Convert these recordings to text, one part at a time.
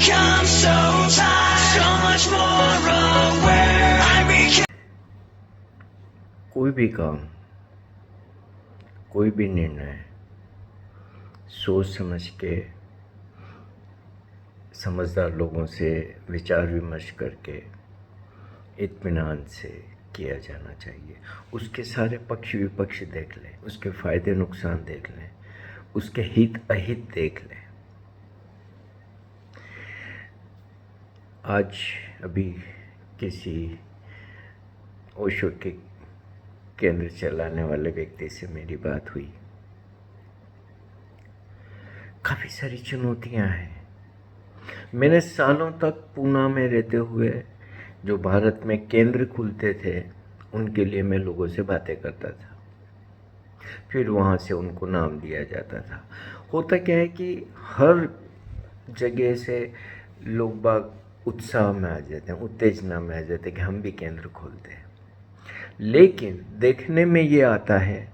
become so tired, so much more aware. I became कोई भी काम, कोई भी निर्णय सोच समझ के समझदार लोगों से विचार विमर्श करके इत्मीनान से किया जाना चाहिए। उसके सारे पक्ष विपक्ष देख लें, उसके फ़ायदे नुकसान देख लें, उसके हित अहित देख लें। आज अभी किसी ओशो के केंद्र चलाने वाले व्यक्ति से मेरी बात हुई। काफ़ी सारी चुनौतियां हैं। मैंने सालों तक पूना में रहते हुए जो भारत में केंद्र खुलते थे उनके लिए मैं लोगों से बातें करता था, फिर वहाँ से उनको नाम दिया जाता था। होता क्या है कि हर जगह से लोग बाग उत्साह में आ जाते हैं, उत्तेजना में आ जाते हैं कि हम भी केंद्र खोलते हैं। लेकिन देखने में ये आता है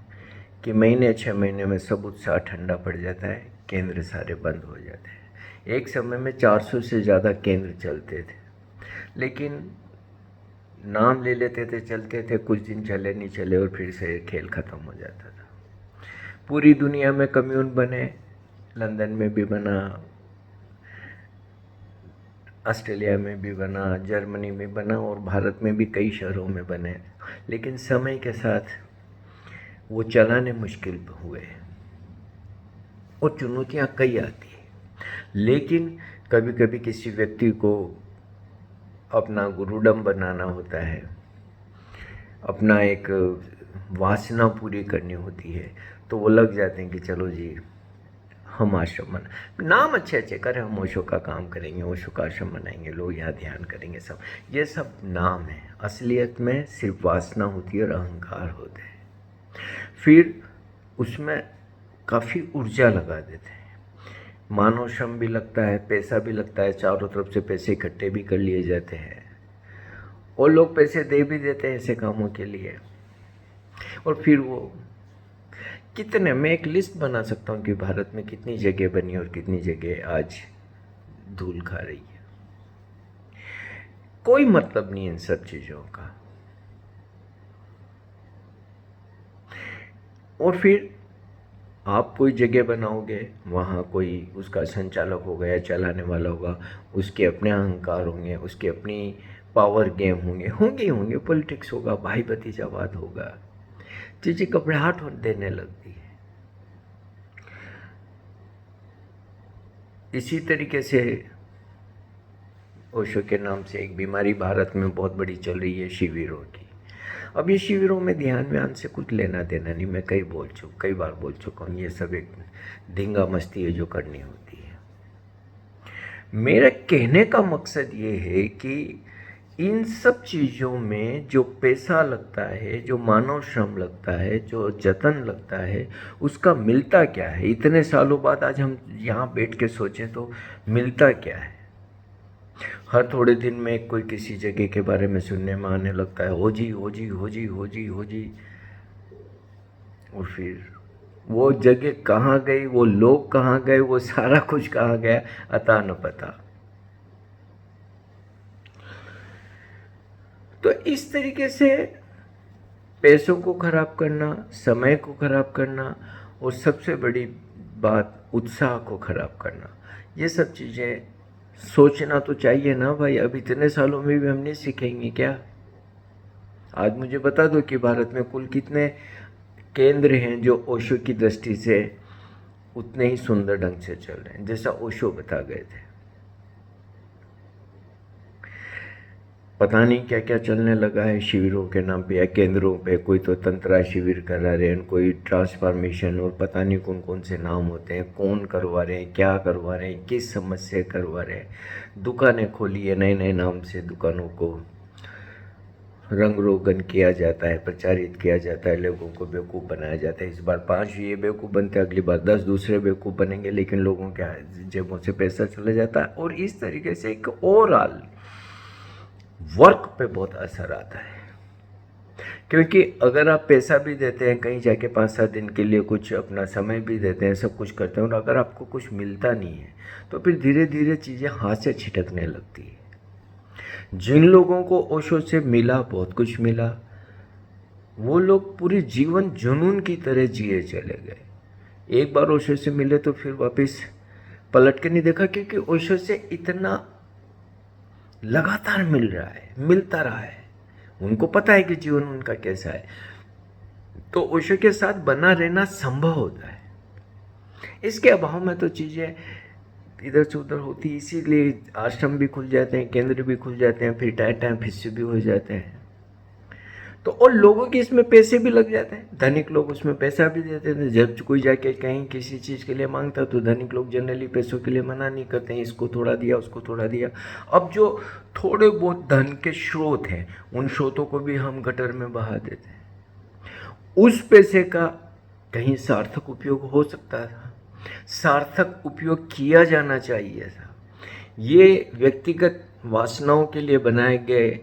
कि महीने 6 महीने में सब उत्साह ठंडा पड़ जाता है, केंद्र सारे बंद हो जाते हैं। एक समय में 400 से ज़्यादा केंद्र चलते थे, लेकिन नाम ले लेते थे, चलते थे, कुछ दिन चले नहीं चले और फिर से खेल ख़त्म हो जाता था। पूरी दुनिया में कम्यून बने, लंदन में भी बना, ऑस्ट्रेलिया में भी बना, जर्मनी में बना और भारत में भी कई शहरों में बने, लेकिन समय के साथ वो चलाने मुश्किल हुए और चुनौतियाँ कई आती हैं। लेकिन कभी कभी किसी व्यक्ति को अपना गुरुडम बनाना होता है, अपना एक वासना पूरी करनी होती है, तो वो लग जाते हैं कि चलो जी हम आश्रम नाम अच्छे अच्छे करें, हम ओशो का काम करेंगे, ओशो का आश्रम बनाएंगे, लोग यहाँ ध्यान करेंगे। सब ये सब नाम है, असलियत में सिर्फ वासना होती है और अहंकार होते हैं। फिर उसमें काफ़ी ऊर्जा लगा देते हैं, मानव श्रम भी लगता है, पैसा भी लगता है, चारों तरफ से पैसे इकट्ठे भी कर लिए जाते हैं और लोग पैसे दे भी देते हैं ऐसे कामों के लिए। और फिर वो कितने, मैं एक लिस्ट बना सकता हूँ कि भारत में कितनी जगह बनी और कितनी जगह आज धूल खा रही है। कोई मतलब नहीं इन सब चीज़ों का। और फिर आप कोई जगह बनाओगे, वहाँ कोई उसका संचालक होगा या चलाने वाला होगा, उसके अपने अहंकार होंगे, उसके अपनी पावर गेम होंगे, पॉलिटिक्स होगा, भाई भतीजावाद होगा, चीज़ें घबराहट देने लगती है। इसी तरीके से ओशो के नाम से एक बीमारी भारत में बहुत बड़ी चल रही है, शिविरों की। अब ये शिविरों में ध्यान व्यान से कुछ लेना देना नहीं, मैं कई बार बोल चुका हूँ, ये सब एक धिंगा मस्ती है जो करनी होती है। मेरा कहने का मकसद ये है कि इन सब चीज़ों में जो पैसा लगता है, जो मानव श्रम लगता है, जो जतन लगता है, उसका मिलता क्या है? इतने सालों बाद आज हम यहाँ बैठ के सोचें तो मिलता क्या है? हर थोड़े दिन में कोई किसी जगह के बारे में सुनने में आने लगता है, हो जी। और फिर वो जगह कहाँ गई, वो लोग कहाँ गए, वो सारा कुछ कहाँ गया, अता न पता। तो इस तरीके से पैसों को खराब करना, समय को खराब करना और सबसे बड़ी बात उत्साह को खराब करना, ये सब चीज़ें सोचना तो चाहिए ना भाई। अब इतने सालों में भी हम नहीं सीखेंगे क्या? आज मुझे बता दो कि भारत में कुल कितने केंद्र हैं जो ओशो की दृष्टि से उतने ही सुंदर ढंग से चल रहे हैं जैसा ओशो बता गए थे। पता नहीं क्या क्या चलने लगा है शिविरों के नाम पे या केंद्रों पे। कोई तो तंत्रा शिविर करा रहे हैं, कोई ट्रांसफॉर्मेशन, और पता नहीं कौन कौन से नाम होते हैं, कौन करवा रहे हैं, क्या करवा रहे हैं, किस समझ से करवा रहे हैं। दुकानें खोली है, नए नए नाम से दुकानों को रंग रोगन किया जाता है, प्रचारित किया जाता है, लोगों को बेवकूफ़ बनाया जाता है। इस बार 5 ये बेवकूफ़ बनते हैं, अगली बार 10 दूसरे बेवकूफ़ बनेंगे, लेकिन लोगों के जेबों से पैसा चला जाता है। और इस तरीके से एक ओवरऑल वर्क पे बहुत असर आता है। क्योंकि अगर आप पैसा भी देते हैं कहीं जाके 5-7 दिन के लिए, कुछ अपना समय भी देते हैं, सब कुछ करते हैं, और अगर आपको कुछ मिलता नहीं है तो फिर धीरे धीरे चीज़ें हाथ से छिटकने लगती है। जिन लोगों को ओशो से मिला, बहुत कुछ मिला, वो लोग पूरे जीवन जुनून की तरह जिए चले गए। एक बार ओशो से मिले तो फिर वापस पलट के नहीं देखा, क्योंकि ओशो से इतना लगातार मिल रहा है, मिलता रहा है, उनको पता है कि जीवन उनका कैसा है, तो ओशो के साथ बना रहना संभव होता है। इसके अभाव में तो चीज़ें इधर से उधर होती, इसीलिए आश्रम भी खुल जाते हैं, केंद्र भी खुल जाते हैं, फिर टाइम हिस्से भी हो जाते हैं। तो और लोगों के इसमें पैसे भी लग जाते हैं, धनिक लोग उसमें पैसा भी देते थे। जब कोई जाके कहीं किसी चीज़ के लिए मांगता तो धनिक लोग जनरली पैसों के लिए मना नहीं करते हैं, इसको थोड़ा दिया, उसको थोड़ा दिया। अब जो थोड़े बहुत धन के स्रोत हैं, उन स्रोतों को भी हम गटर में बहा देते हैं। उस पैसे का कहीं सार्थक उपयोग हो सकता था, सार्थक उपयोग किया जाना चाहिए था। ये व्यक्तिगत वासनाओं के लिए बनाए गए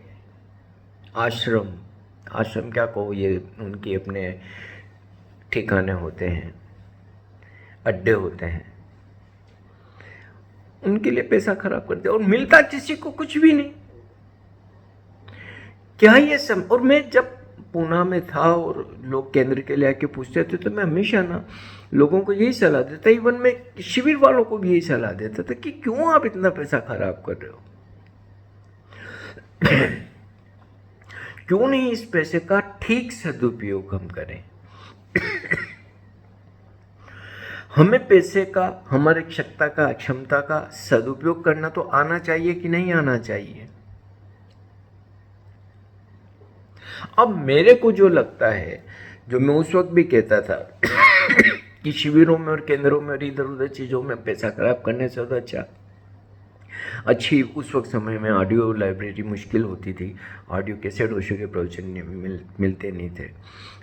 आश्रम क्या कहो, ये उनके अपने ठिकाने होते हैं, अड्डे होते हैं, उनके लिए पैसा खराब करते और मिलता किसी को कुछ भी नहीं। क्या ये और मैं जब पूना में था और लोग केंद्र के लिए आके पूछते थे तो मैं हमेशा ना लोगों को यही सलाह देता, इवन मैं शिविर वालों को भी यही सलाह देता था कि क्यों आप इतना पैसा खराब कर रहे हो, क्यों नहीं इस पैसे का ठीक सदुपयोग हम करें। हमें पैसे का, हमारी क्षमता का सदुपयोग करना तो आना चाहिए कि नहीं आना चाहिए। अब मेरे को जो लगता है, जो मैं उस वक्त भी कहता था कि शिविरों में और केंद्रों में और इधर उधर चीज़ों में पैसा खराब करने से तो अच्छी उस वक्त समय में ऑडियो लाइब्रेरी मुश्किल होती थी, ऑडियो कैसेट ओशो के प्रवचन मिलते नहीं थे,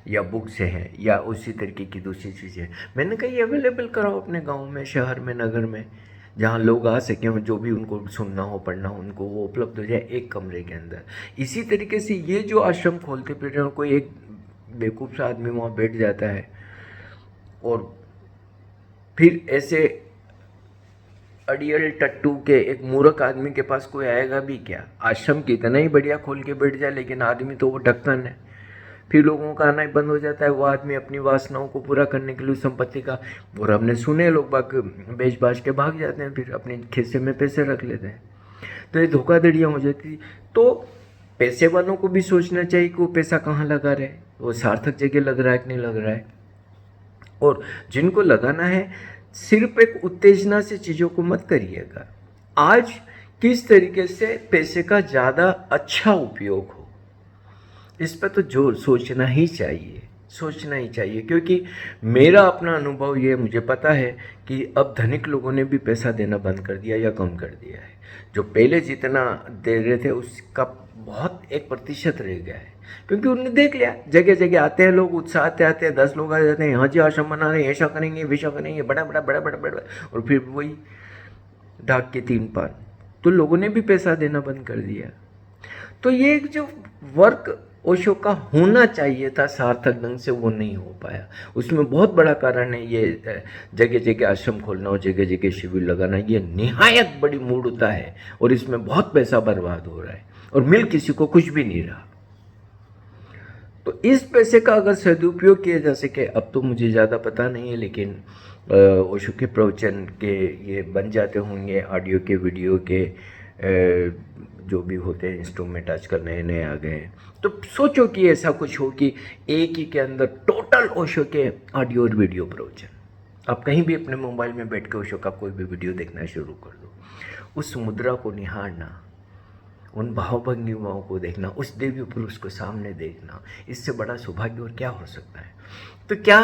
या बुक से हैं, या उसी तरीके की दूसरी चीज़ें। मैंने कहा ये अवेलेबल कराओ अपने गांव में, शहर में, नगर में, जहाँ लोग आ सकें, जो भी उनको सुनना हो, पढ़ना हो, उनको वो उपलब्ध हो जाए एक कमरे के अंदर। इसी तरीके से ये जो आश्रम खोलते फिर कोई एक बेवकूफ़ सा आदमी वहाँ बैठ जाता है और फिर ऐसे अड़ियल टट्टू के एक मूर्ख आदमी के पास कोई आएगा भी क्या। आश्रम कितना ही बढ़िया खोल के बैठ जाए, लेकिन आदमी तो वो ढक्कन है, फिर लोगों का आना ही बंद हो जाता है। वो आदमी अपनी वासनाओं को पूरा करने के लिए संपत्ति का, और हमने सुने लोग बाग बेच बाज के भाग जाते हैं, फिर अपने खिस्से में पैसे रख लेते हैं, तो ये धोखाधड़ियाँ हो जाती। तो पैसे वालों को भी सोचना चाहिए कि वो पैसा कहाँ लगा रहे, वो सार्थक जगह लग रहा है कि नहीं लग रहा है। और जिनको लगाना है, सिर्फ एक उत्तेजना से चीज़ों को मत करिएगा। आज किस तरीके से पैसे का ज़्यादा अच्छा उपयोग हो, इस पर तो जोर सोचना ही चाहिए, सोचना ही चाहिए। क्योंकि मेरा अपना अनुभव ये, मुझे पता है कि अब धनिक लोगों ने भी पैसा देना बंद कर दिया या कम कर दिया है। जो पहले जितना दे रहे थे उसका बहुत 1% रह गया है, क्योंकि उन्होंने देख लिया जगह जगह आते हैं लोग, उत्साह आते हैं, 10 लोग आ जाते हैं, यहाँ जी आश्रम बना रहे हैं, ऐसा करेंगे, वैसा करेंगे, बड़ा, और फिर वही डाक के 3 पान। तो लोगों ने भी पैसा देना बंद कर दिया। तो ये जो वर्क ओशो का होना चाहिए था सार्थक ढंग से, वो नहीं हो पाया। उसमें बहुत बड़ा कारण है ये जगह जगह आश्रम खोलना और जगह जगह शिविर लगाना, ये निहायत बड़ी मूर्खता है और इसमें बहुत पैसा बर्बाद हो रहा है और मिल किसी को कुछ भी नहीं रहा। तो इस पैसे का अगर सदुपयोग किया जा सके, अब तो मुझे ज़्यादा पता नहीं है, लेकिन ओशो के प्रवचन के ये बन जाते होंगे, ऑडियो के, वीडियो के, जो भी होते हैं इंस्ट्रूमेंट आजकल नए नए आ गए हैं। तो सोचो कि ऐसा कुछ हो कि एक ही के अंदर टोटल ओशो के ऑडियो और वीडियो प्रवचन, आप कहीं भी अपने मोबाइल में बैठ के ओशो का कोई भी वीडियो देखना शुरू कर दो, उस मुद्रा को निहारना, उन भावभंगिमाओं को देखना, उस देवी पुरुष को सामने देखना, इससे बड़ा सौभाग्य और क्या हो सकता है। तो क्या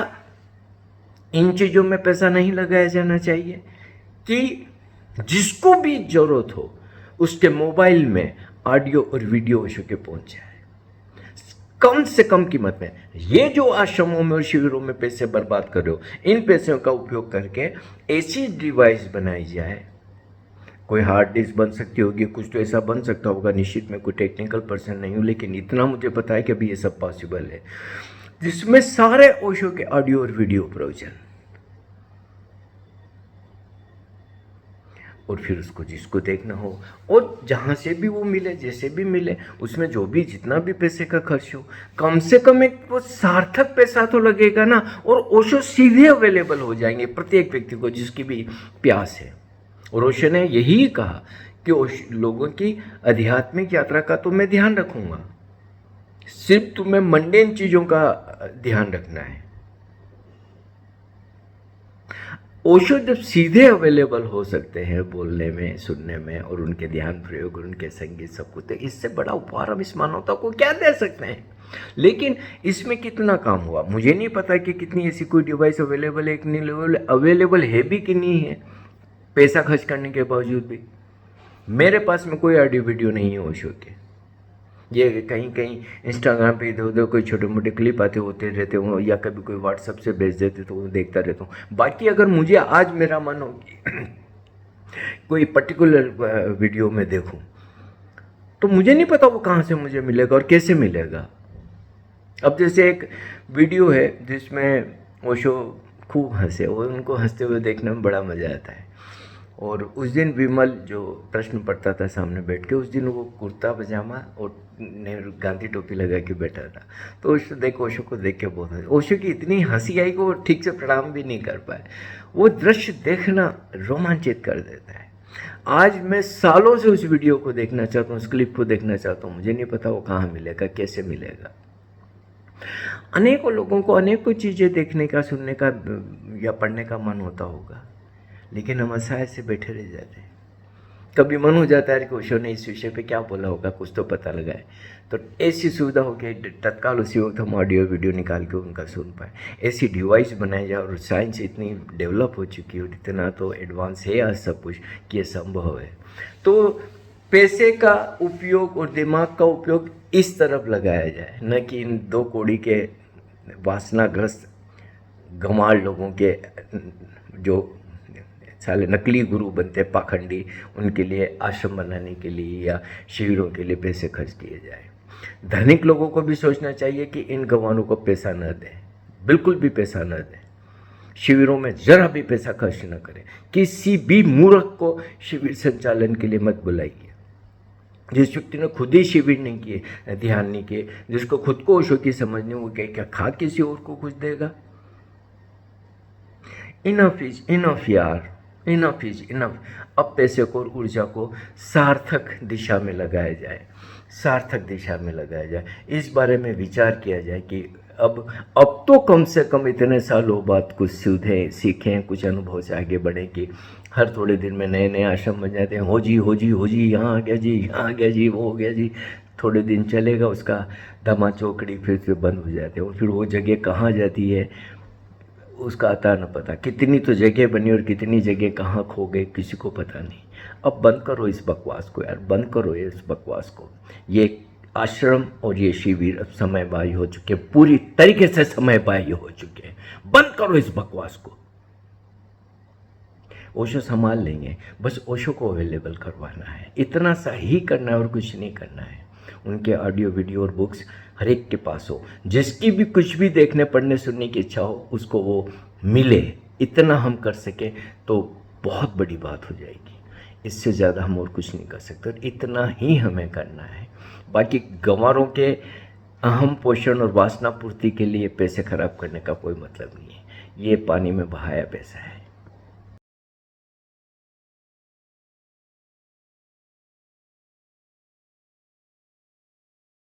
इन चीज़ों में पैसा नहीं लगाया जाना चाहिए कि जिसको भी जरूरत हो उसके मोबाइल में ऑडियो और वीडियो ओशो के पहुंच जाए कम से कम कीमत में। ये जो आश्रमों में और शिविरों में पैसे बर्बाद कर रहे हो, इन पैसों का उपयोग करके ऐसी डिवाइस बनाई जाए कोई हार्ड डिस्क बन सकती होगी, कुछ तो ऐसा बन सकता होगा, निश्चित मैं कोई टेक्निकल पर्सन नहीं हूँ, लेकिन इतना मुझे पता है कि अभी ये सब पॉसिबल है, जिसमें सारे ओशो के ऑडियो और वीडियो प्रोविजन, और फिर उसको जिसको देखना हो और जहाँ से भी वो मिले, जैसे भी मिले, उसमें जो भी जितना भी पैसे का खर्च हो, कम से कम एक वो सार्थक पैसा तो लगेगा ना, और ओशो सीधे अवेलेबल हो जाएंगे प्रत्येक व्यक्ति को जिसकी भी प्यास है। और ओशो ने यही कहा कि लोगों की आध्यात्मिक यात्रा का तो मैं ध्यान रखूँगा, सिर्फ तुम्हें मंडेन चीज़ों का ध्यान रखना है। ओशो जब सीधे अवेलेबल हो सकते हैं बोलने में, सुनने में, और उनके ध्यान प्रयोग और उनके संगीत सब कुछ, तो इससे बड़ा उपहार हम इस मानवता को क्या दे सकते हैं। लेकिन इसमें कितना काम हुआ मुझे नहीं पता कि कितनी ऐसी कोई डिवाइस अवेलेबल है कि नहीं अवेलेबल है भी कि नहीं है, पैसा खर्च करने के बावजूद भी। मेरे पास में कोई ऑडियो वीडियो नहीं है ओशो के, ये कहीं कहीं इंस्टाग्राम पे इधर उधर कोई छोटे मोटे क्लिप आते होते रहते हो, या कभी कोई व्हाट्सएप से भेज देते तो वो देखता रहता हूँ। बाकी अगर मुझे आज मेरा मन हो कोई पर्टिकुलर वीडियो में देखूँ, तो मुझे नहीं पता वो कहाँ से मुझे मिलेगा और कैसे मिलेगा। अब जैसे एक वीडियो है जिसमें ओशो खूब हंसे, और उनको हंसते हुए देखने में बड़ा मज़ा आता है। और उस दिन विमल जो प्रश्न पढ़ता था सामने बैठ के, उस दिन वो कुर्ता पजामा और नेहरू गांधी टोपी लगा के बैठा था, तो ओशो को देख के बहुत हंसी, ओशो की इतनी हंसी आई कि वो ठीक से प्रणाम भी नहीं कर पाए। वो दृश्य देखना रोमांचित कर देता है। आज मैं सालों से उस वीडियो को देखना चाहता हूँ, उस क्लिप को देखना चाहता हूँ, मुझे नहीं पता वो कहाँ मिलेगा, कैसे मिलेगा। अनेकों लोगों को अनेकों चीज़ें देखने का, सुनने का या पढ़ने का मन होता होगा, लेकिन हम असहाय से बैठे रह जाते हैं। कभी मन हो जाता है कि ओशो ने इस विषय पे क्या बोला होगा, कुछ तो पता लगाए, तो ऐसी सुविधा हो कि तत्काल उसी वक्त हम ऑडियो वीडियो निकाल के उनका सुन पाए। ऐसी डिवाइस बनाई जाए, और साइंस इतनी डेवलप हो चुकी है और इतना तो एडवांस है आज सब कुछ कि ये संभव है। तो पैसे का उपयोग और दिमाग का उपयोग इस तरफ लगाया जाए, न कि इन दो कौड़ी के वासनाग्रस्त गंवार लोगों के जो साले नकली गुरु बनते पाखंडी, उनके लिए आश्रम बनाने के लिए या शिविरों के लिए पैसे खर्च किए जाए। धनिक लोगों को भी सोचना चाहिए कि इन गंवारों को पैसा न दें, बिल्कुल भी पैसा न दें, शिविरों में जरा भी पैसा खर्च न करें। किसी भी मूर्ख को शिविर संचालन के लिए मत बुलाइए। जिस व्यक्ति ने खुद ही शिविर नहीं किए, ध्यान नहीं किए, जिसको खुद को ओशो की समझ नहीं, वो क्या खा किसी और को कुछ देगा। इनफ इज इनफ यार, इनफ इज इनफ। अब पैसे को और ऊर्जा को सार्थक दिशा में लगाया जाए, सार्थक दिशा में लगाया जाए। इस बारे में विचार किया जाए कि अब तो कम से कम इतने सालों बाद कुछ सीधे सीखें, कुछ अनुभव से आगे बढ़ें कि हर थोड़े दिन में नए नए आश्रम बन जाते हैं। हो जी यहाँ आ गया जी, यहाँ आ गया जी, वो हो गया जी। थोड़े दिन चलेगा, उसका धमा चौकड़ी फिर से बंद हो जाते हैं, और फिर वो जगह कहाँ जाती है उसका आता न पता। कितनी तो जगह बनी और कितनी जगह कहाँ खो गए, किसी को पता नहीं। अब बंद करो इस बकवास को यार, बंद करो इस बकवास को। ये आश्रम और ये शिविर अब समयबाह्य हो चुके, पूरी तरीके से समयबाह्य हो चुके हैं। बंद करो इस बकवास को। ओशो संभाल लेंगे, बस ओशो को अवेलेबल करवाना है, इतना सा ही करना है और कुछ नहीं करना है। उनके ऑडियो वीडियो और बुक्स हर एक के पास हो, जिसकी भी कुछ भी देखने पढ़ने सुनने की इच्छा हो उसको वो मिले, इतना हम कर सके तो बहुत बड़ी बात हो जाएगी। इससे ज़्यादा हम और कुछ नहीं कर सकते, इतना ही हमें करना है। बाकी गंवारों के अहम पोषण और वासना पूर्ति के लिए पैसे खराब करने का कोई मतलब नहीं है। ये पानी में बहाया पैसा है।